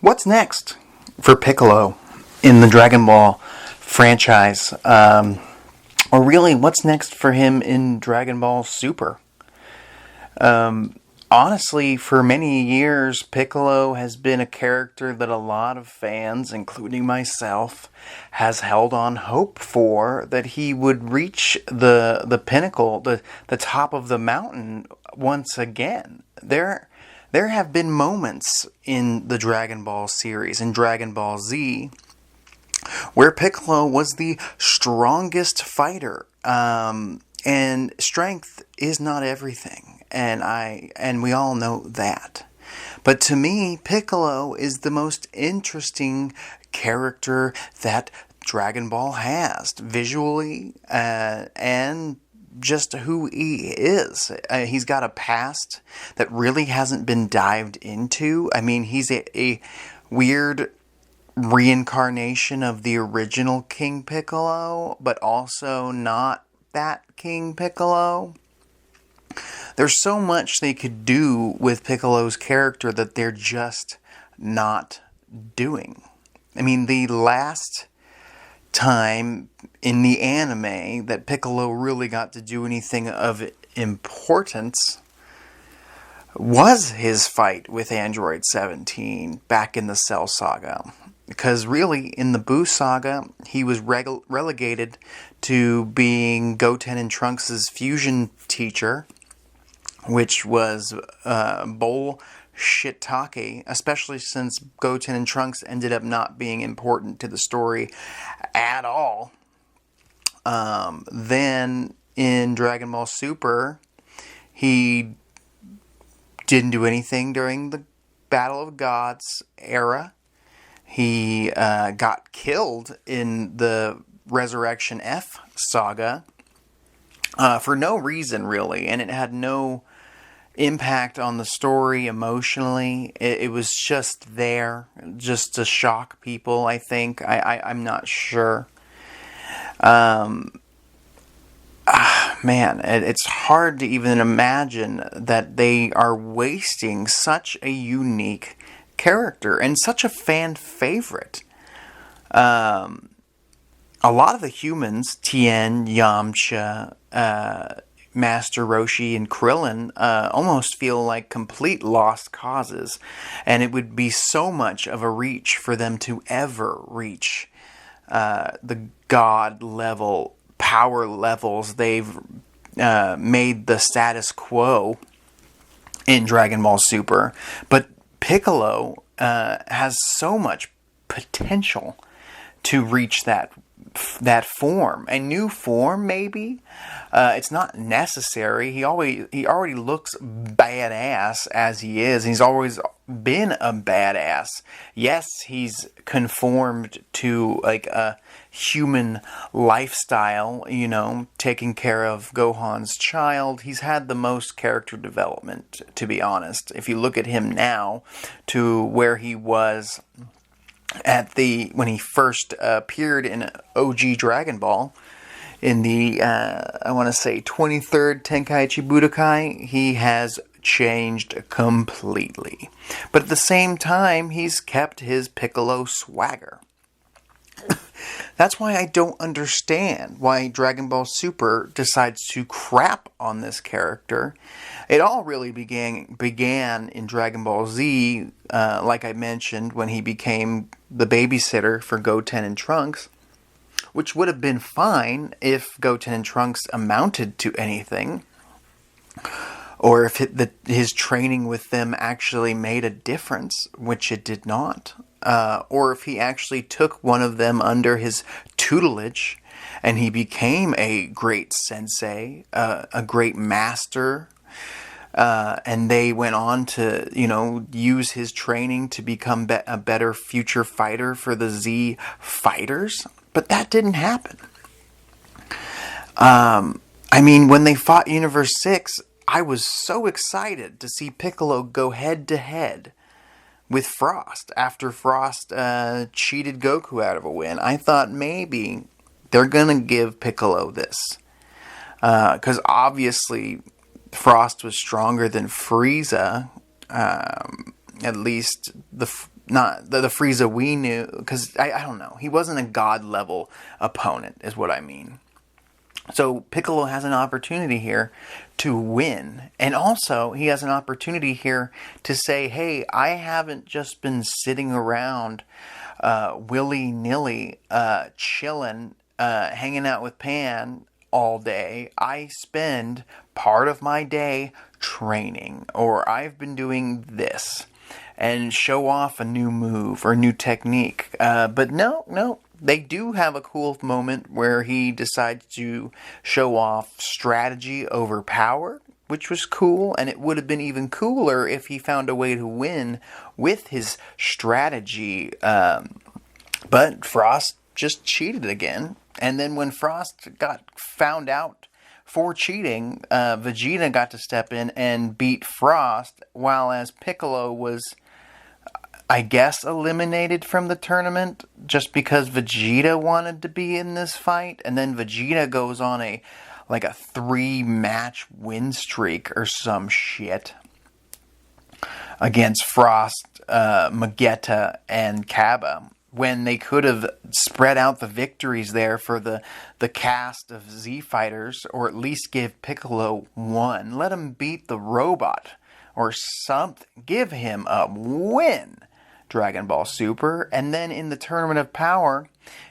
What's next for Piccolo in the Dragon Ball franchise? Or really, what's next for him in Dragon Ball Super? Honestly, for many years, Piccolo has been a character that a lot of fans, including myself, has held on hope for, that he would reach the pinnacle, the top of the mountain once again. There have been moments in the Dragon Ball series, in Dragon Ball Z, where Piccolo was the strongest fighter. And strength is not everything, and we all know that. But to me, Piccolo is the most interesting character that Dragon Ball has, visually, and just who he is. He's got a past that really hasn't been dived into. I mean, he's a weird reincarnation of the original King Piccolo, but also not that King Piccolo. There's so much they could do with Piccolo's character that they're just not doing. I mean, the last time in the anime that Piccolo really got to do anything of importance was his fight with Android 17 back in the Cell Saga. Because really, in the Buu Saga, he was relegated to being Goten and Trunks' fusion teacher, which was bullshit-talkie, especially since Goten and Trunks ended up not being important to the story at all. Then, in Dragon Ball Super, he didn't do anything during the Battle of Gods era. He got killed in the Resurrection F saga for no reason, really, and it had no impact on the story emotionally. It was just there, just to shock people, I think. I'm not sure. Man, it's hard to even imagine that they are wasting such a unique character and such a fan favorite. A lot of the humans, Tien, Yamcha, Master Roshi, and Krillin, almost feel like complete lost causes, and it would be so much of a reach for them to ever reach the god level power levels they've made the status quo in Dragon Ball Super. But Piccolo has so much potential to reach that form, a new form maybe. It's not necessary. He already looks badass as he is. He's always been a badass. Yes, he's conformed to like a human lifestyle, taking care of Gohan's child. He's had the most character development, to be honest. If you look at him now to where he was when he first appeared in OG Dragon Ball in the I want to say 23rd Tenkaichi Budokai, he has changed completely. But at the same time, he's kept his Piccolo swagger. That's why I don't understand why Dragon Ball Super decides to crap on this character. It all really began in Dragon Ball Z, like I mentioned, when he became the babysitter for Goten and Trunks, which would have been fine if Goten and Trunks amounted to anything, or if his training with them actually made a difference, which it did not. Or if he actually took one of them under his tutelage and he became a great sensei, a great master, and they went on to, use his training to become a better future fighter for the Z fighters. But that didn't happen. When they fought Universe 6, I was so excited to see Piccolo go head-to-head with Frost after Frost cheated Goku out of a win. I thought maybe they're going to give Piccolo this. Because obviously Frost was stronger than Frieza. At least not the Frieza we knew, because I don't know. He wasn't a god level opponent, is what I mean. So Piccolo has an opportunity here to win. And also, he has an opportunity here to say, hey, I haven't just been sitting around willy-nilly, chilling, hanging out with Pan all day. I spend part of my day training, or I've been doing this, and show off a new move or new technique. But no. They do have a cool moment where he decides to show off strategy over power, which was cool, and it would have been even cooler if he found a way to win with his strategy. But Frost just cheated again, and then when Frost got found out for cheating, Vegeta got to step in and beat Frost, while as Piccolo was, I guess, eliminated from the tournament just because Vegeta wanted to be in this fight. And then Vegeta goes on a 3-match win streak or some shit against Frost, Magetta, and Kaba, when they could have spread out the victories there for the cast of Z Fighters, or at least give Piccolo one. Let him beat the robot or something. Give him a win. Dragon Ball Super. And then in the Tournament of Power,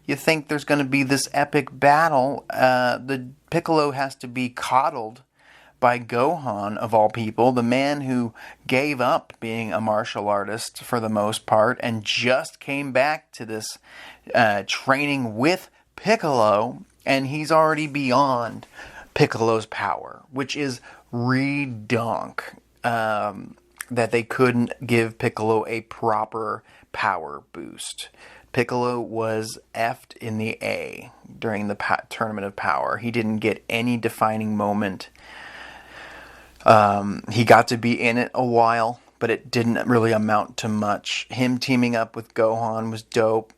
you think there's going to be this epic battle. The Piccolo has to be coddled by Gohan, of all people, the man who gave up being a martial artist for the most part and just came back to this training with Piccolo, and he's already beyond Piccolo's power, which is redonk. That they couldn't give Piccolo a proper power boost. Piccolo was effed in the A during the Tournament of Power. He didn't get any defining moment. He got to be in it a while, but it didn't really amount to much. Him teaming up with Gohan was dope.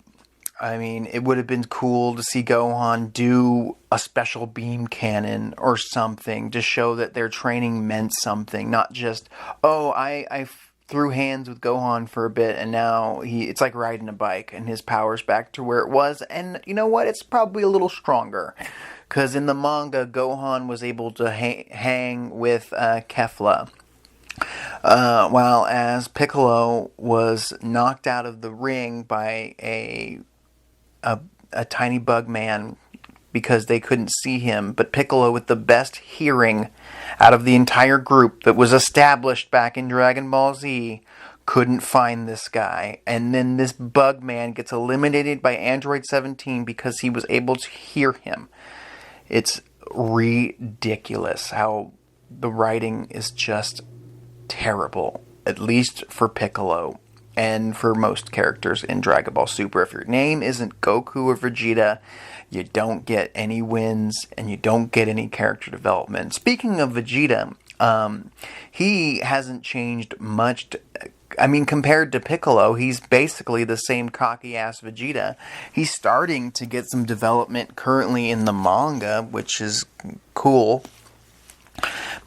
I mean, it would have been cool to see Gohan do a special beam cannon or something to show that their training meant something. Not just, I threw hands with Gohan for a bit and now it's like riding a bike and his power's back to where it was. And you know what? It's probably a little stronger. Because in the manga, Gohan was able to hang with Kefla. While as Piccolo was knocked out of the ring by a tiny bug man because they couldn't see him, but Piccolo, with the best hearing out of the entire group that was established back in Dragon Ball Z, couldn't find this guy. And then this bug man gets eliminated by Android 17 because he was able to hear him. It's ridiculous how the writing is just terrible, at least for Piccolo. And for most characters in Dragon Ball Super, if your name isn't Goku or Vegeta, you don't get any wins and you don't get any character development. Speaking of Vegeta, he hasn't changed much. Compared to Piccolo, he's basically the same cocky-ass Vegeta. He's starting to get some development currently in the manga, which is cool.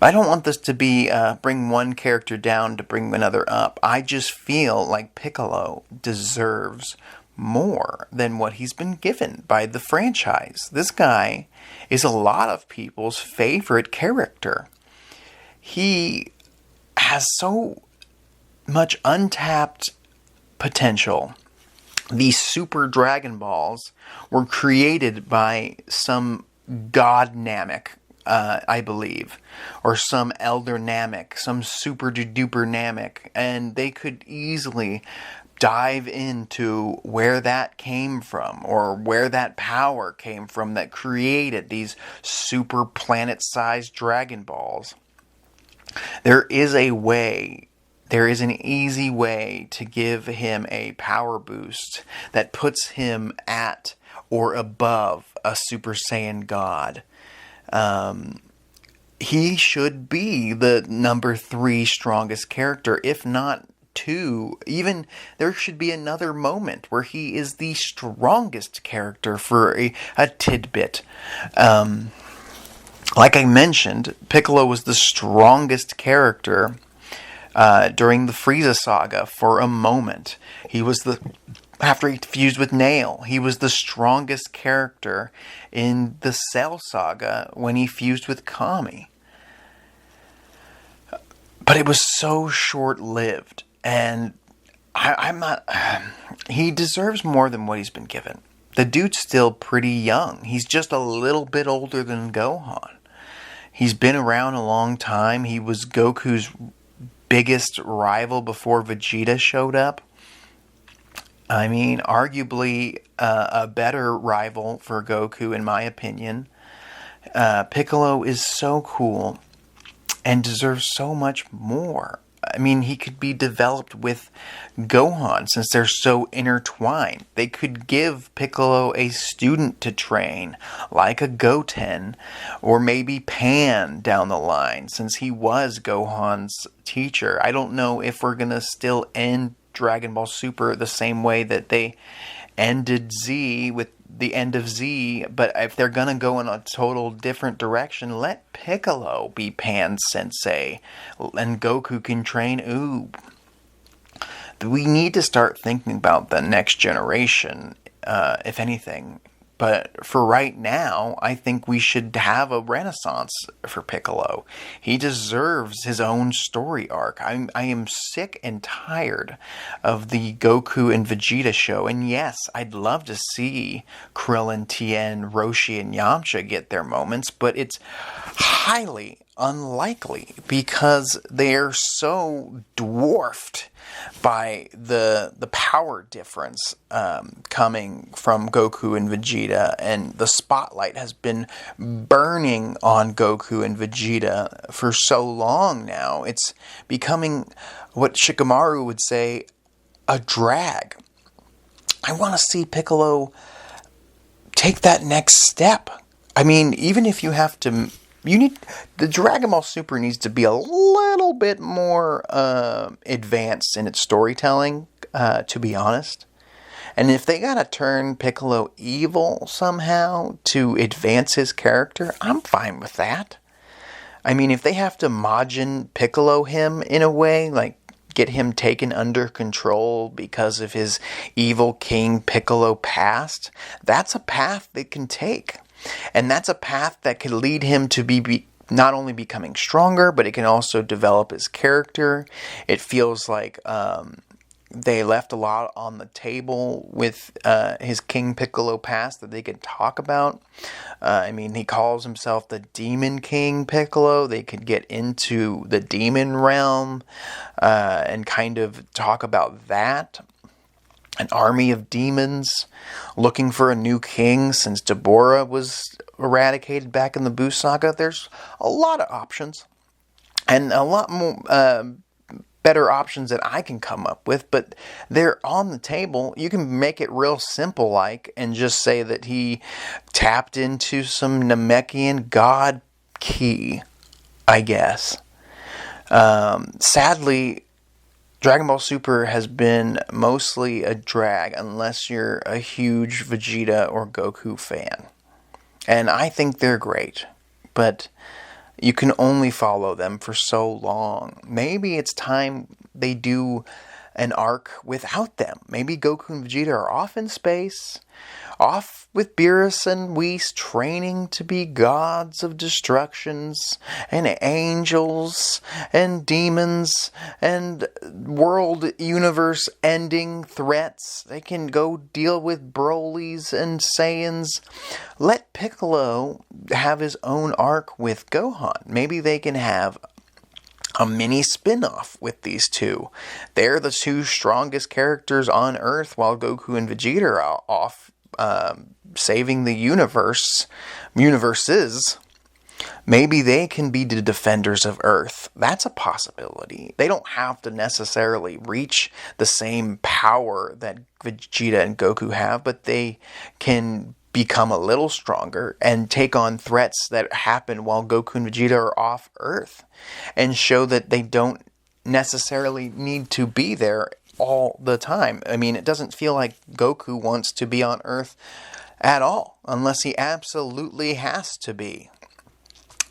But I don't want this to be bring one character down to bring another up. I just feel like Piccolo deserves more than what he's been given by the franchise. This guy is a lot of people's favorite character. He has so much untapped potential. These Super Dragon Balls were created by some God Namek, I believe, or some Elder Namek, some super duper Namek, and they could easily dive into where that came from, or where that power came from that created these super planet-sized Dragon Balls. There is a way, there is an easy way to give him a power boost that puts him at or above a Super Saiyan God. He should be the number 3 strongest character, if not 2. Even there should be another moment where he is the strongest character for a tidbit. Like I mentioned, Piccolo was the strongest character during the Frieza saga for a moment. After he fused with Nail, he was the strongest character in the Cell Saga when he fused with Kami. But it was so short-lived, and I'm not... He deserves more than what he's been given. The dude's still pretty young. He's just a little bit older than Gohan. He's been around a long time. He was Goku's biggest rival before Vegeta showed up. I mean, arguably a better rival for Goku, in my opinion. Piccolo is so cool and deserves so much more. I mean, he could be developed with Gohan since they're so intertwined. They could give Piccolo a student to train, like a Goten, or maybe Pan down the line, since he was Gohan's teacher. I don't know if we're going to still end Dragon Ball Super the same way that they ended Z with the end of Z, but if they're going to go in a total different direction, let Piccolo be Pan's sensei, and Goku can train Oob. We need to start thinking about the next generation, if anything. But for right now, I think we should have a renaissance for Piccolo. He deserves his own story arc. I am sick and tired of the Goku and Vegeta show. And yes, I'd love to see Krillin, Tien, Roshi, and Yamcha get their moments, but it's highly unlikely because they're so dwarfed by the power difference coming from Goku and Vegeta, and the spotlight has been burning on Goku and Vegeta for so long now. It's becoming what Shikamaru would say, a drag. I want to see Piccolo take that next step. I mean, even if you have to... the Dragon Ball Super needs to be a little bit more advanced in its storytelling, to be honest. And if they gotta turn Piccolo evil somehow to advance his character, I'm fine with that. I mean, if they have to Majin Piccolo him in a way, like get him taken under control because of his evil King Piccolo past, that's a path they can take. And that's a path that could lead him to be not only becoming stronger, but it can also develop his character. It feels like they left a lot on the table with his King Piccolo past that they could talk about. I mean, he calls himself the Demon King Piccolo. They could get into the demon realm and kind of talk about that. An army of demons looking for a new king since Deborah was eradicated back in the Buu Saga. There's a lot of options, and a lot more better options that I can come up with, but they're on the table. You can make it real simple like, and just say that he tapped into some Namekian god key, I guess. Sadly, Dragon Ball Super has been mostly a drag unless you're a huge Vegeta or Goku fan. And I think they're great, but you can only follow them for so long. Maybe it's time they do an arc without them. Maybe Goku and Vegeta are off in space, off with Beerus and Whis training to be gods of destructions, and angels, and demons, and world universe ending threats. They can go deal with Brolys and Saiyans. Let Piccolo have his own arc with Gohan. Maybe they can have a mini spin-off with these two. They're the two strongest characters on Earth, while Goku and Vegeta are off saving the universes. Maybe they can be the defenders of Earth. That's a possibility. They don't have to necessarily reach the same power that Vegeta and Goku have, but they can become a little stronger and take on threats that happen while Goku and Vegeta are off Earth, and show that they don't necessarily need to be there all the time. I mean, it doesn't feel like Goku wants to be on Earth at all, unless he absolutely has to be.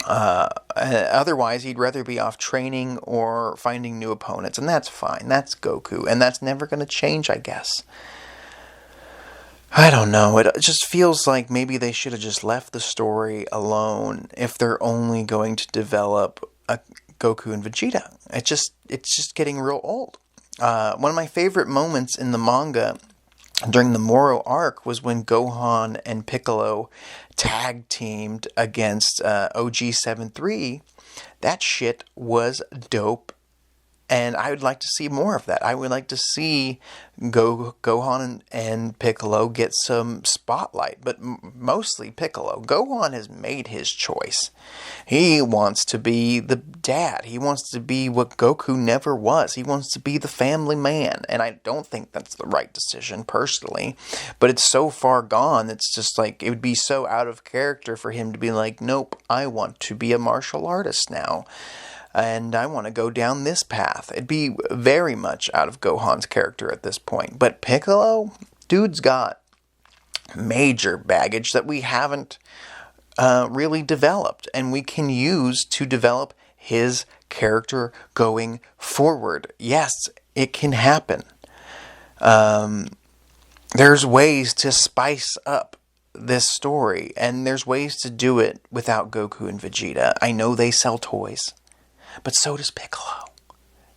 Otherwise, he'd rather be off training or finding new opponents, and that's fine. That's Goku, and that's never going to change, I guess. I don't know. It just feels like maybe they should have just left the story alone if they're only going to develop a Goku and Vegeta. It's just getting real old. One of my favorite moments in the manga during the Moro arc was when Gohan and Piccolo tag teamed against OG-73. That shit was dope. And I would like to see more of that. I would like to see Gohan and Piccolo get some spotlight, but mostly Piccolo. Gohan has made his choice. He wants to be the dad. He wants to be what Goku never was. He wants to be the family man. And I don't think that's the right decision, personally. But it's so far gone, it's just like, it would be so out of character for him to be like, nope, I want to be a martial artist now. And I want to go down this path. It'd be very much out of Gohan's character at this point. But Piccolo, dude's got major baggage that we haven't really developed. And we can use to develop his character going forward. Yes, it can happen. There's ways to spice up this story. And there's ways to do it without Goku and Vegeta. I know they sell toys. But so does Piccolo.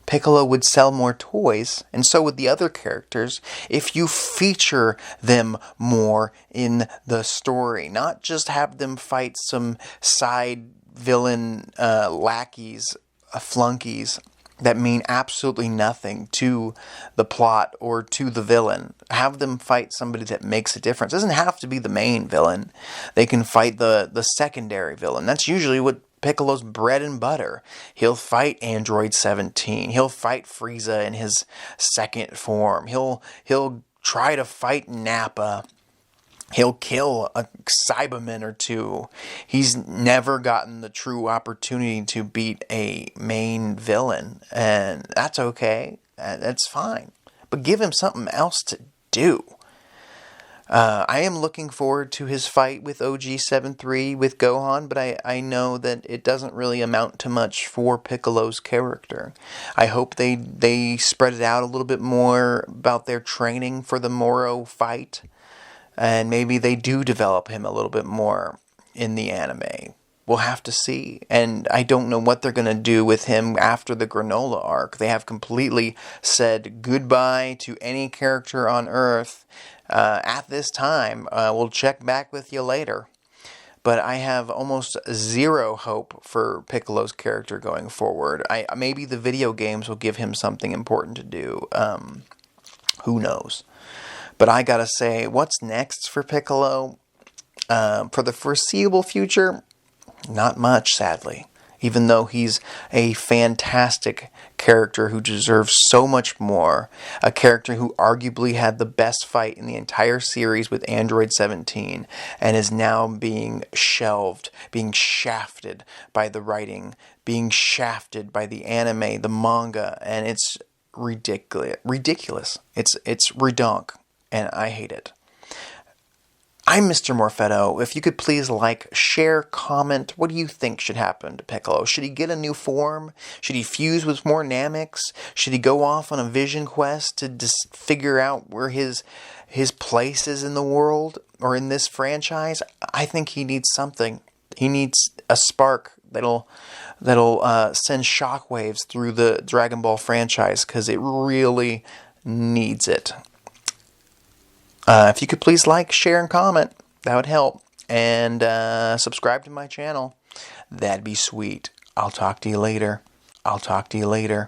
Piccolo would sell more toys, and so would the other characters, if you feature them more in the story. Not just have them fight some side villain lackeys, flunkies, that mean absolutely nothing to the plot or to the villain. Have them fight somebody that makes a difference. It doesn't have to be the main villain. They can fight the secondary villain. That's usually what Piccolo's bread and butter. He'll fight Android 17. He'll fight Frieza in his second form. He'll try to fight Nappa. He'll kill a Cyberman or two. He's never gotten the true opportunity to beat a main villain, and that's okay. That's fine. But give him something else to do. I am looking forward to his fight with OG-73 with Gohan, but I know that it doesn't really amount to much for Piccolo's character. I hope they spread it out a little bit more about their training for the Moro fight, and maybe they do develop him a little bit more in the anime. We'll have to see. And I don't know what they're going to do with him after the Granola arc. They have completely said goodbye to any character on Earth at this time. We'll check back with you later. But I have almost zero hope for Piccolo's character going forward. Maybe the video games will give him something important to do. Who knows? But I gotta say, what's next for Piccolo? For the foreseeable future, not much, sadly. Even though he's a fantastic character who deserves so much more. A character who arguably had the best fight in the entire series with Android 17 and is now being shelved, being shafted by the writing, being shafted by the anime, the manga, and it's ridiculous. It's redonk, and I hate it. I'm Mr. Morfetto. If you could please like, share, comment, what do you think should happen to Piccolo? Should he get a new form? Should he fuse with more Namex? Should he go off on a vision quest to just figure out where his place is in the world or in this franchise? I think he needs something. He needs a spark that'll send shockwaves through the Dragon Ball franchise because it really needs it. If you could please like, share, and comment, that would help. And subscribe to my channel. That'd be sweet. I'll talk to you later.